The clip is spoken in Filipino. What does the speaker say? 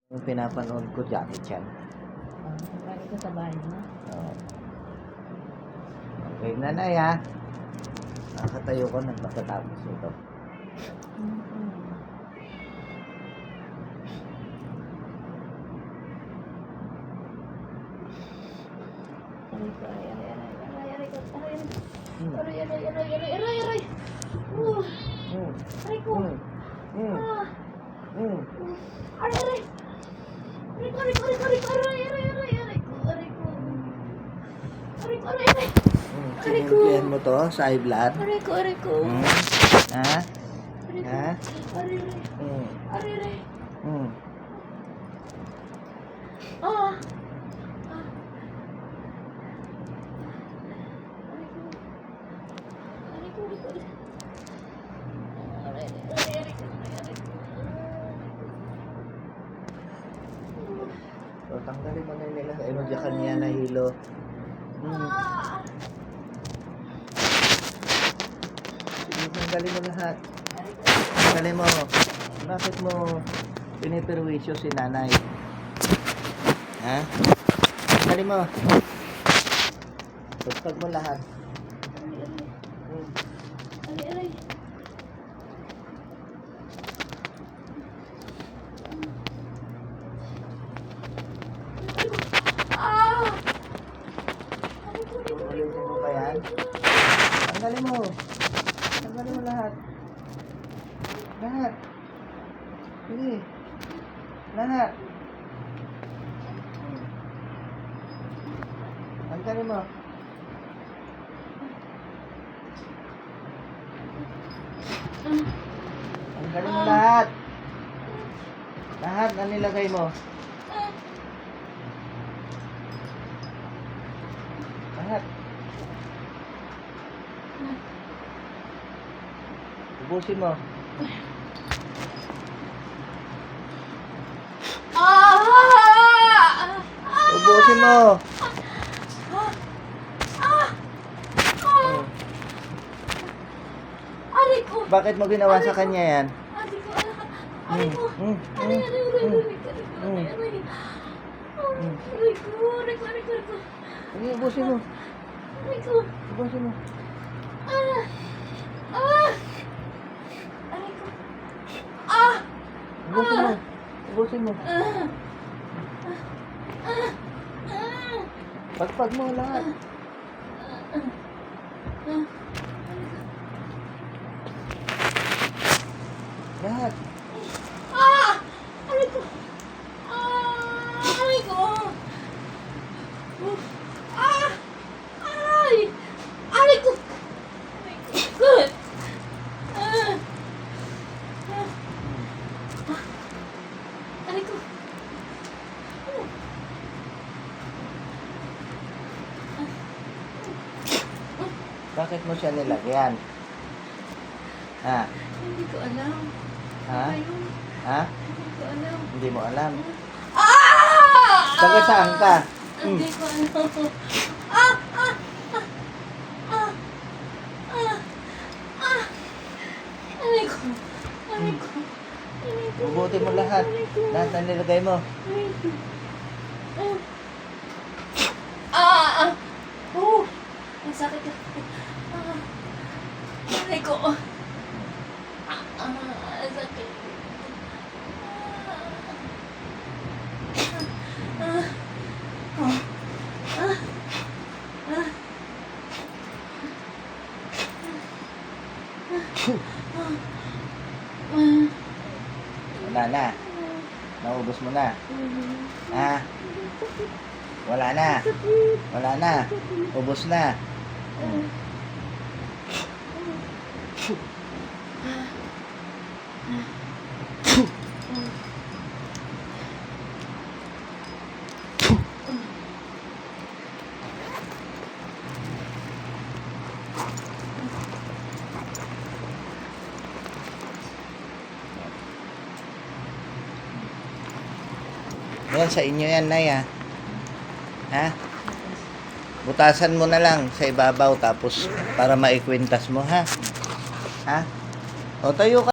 Yung pinapanood ko, Jackie Chan. Lagi ko sa bahay mo. Oo. Okay, nanay ha. Nakatayo ko ng pagkatapos ito. Aray ko, aray, aray, aray, aray, aray ko, aray, Hmm. aray, aray, aray, aray, aray, aray. Hmm. Aray ko. Hmm. Hmm. Aray, aray. Aray ko, aray ko, aray ko, aray ko, aray, aray, aray, aray ko, aray ko. Aray ko, aray, aray. Hmm. Sinimpihan mo to sa high blood? Aray ko, aray ko. Hmm. Ha? Aray ko. Ha? Aray, aray. Hmm. Aray, aray. Hmm. Ah. So, tanggalin mo na nila. Ano dyan kanya na hilo. Hmm. Sige, tanggalin mo lahat. Tanggalin mo. Bakit mo piniperwisyo si nanay? Ha? Tanggalin mo. Tagtag mo lahat. Hmm. Ulitin mo pa yan? Tanggalin mo. Tanggalin mo lahat. Lahat. Sige. Lahat. Tanggalin mo. Tanggalin mo lahat. Lahat na nilagay mo. Lahat. Ubusin mo. Ubusin mo. Aray ko. Bakit mo ginawa sa kanya yan? Aray ko. Aray ko. Mm, Aray, aray, aray, aray, aray, Mm. aray, aray. Aray ko, aray ko, aray ko, aray ko. Sige, ubusin mo. Aray ko. Ubusin mo. Ah! Ah! Aray ko. Ah! Ubusin mo. Ubusin mo. Ah! Ah! Ah! Pagpag mo lahat. Lahat. Ah! Aray ko. Ah! Aray ko. Ah! Aray! Aray ko. Aray ko. Ah! Ah! Aray ko. Bakit mo siya nilagyan? Ha? Hindi ko alam. Ha? Ayun. Ha? Hindi ko alam. Hindi mo alam. Ah! Taga saan ka? Hindi ko alam. Ah! Ah! Ah! Ah! Ah! Ah! Aray ko. Aray ko. Aray ko. Ubutin mo lahat. Aray ko. Lahat na nilagay mo. Aray ko. Ah! Ah! Oh! Ang sakit. Ah! Aray ko. Ah! Ah! Ang sakit. Ah! Ah! Ah! Ah! Wala na. Naubos mo na. Ha? Wala na. Wala na. Ubos na. Yan, sa inyo yan, Nay, ha? Ha? Butasan mo na lang sa ibabaw tapos para maikwintas mo, ha? Ha? O, tayo ka.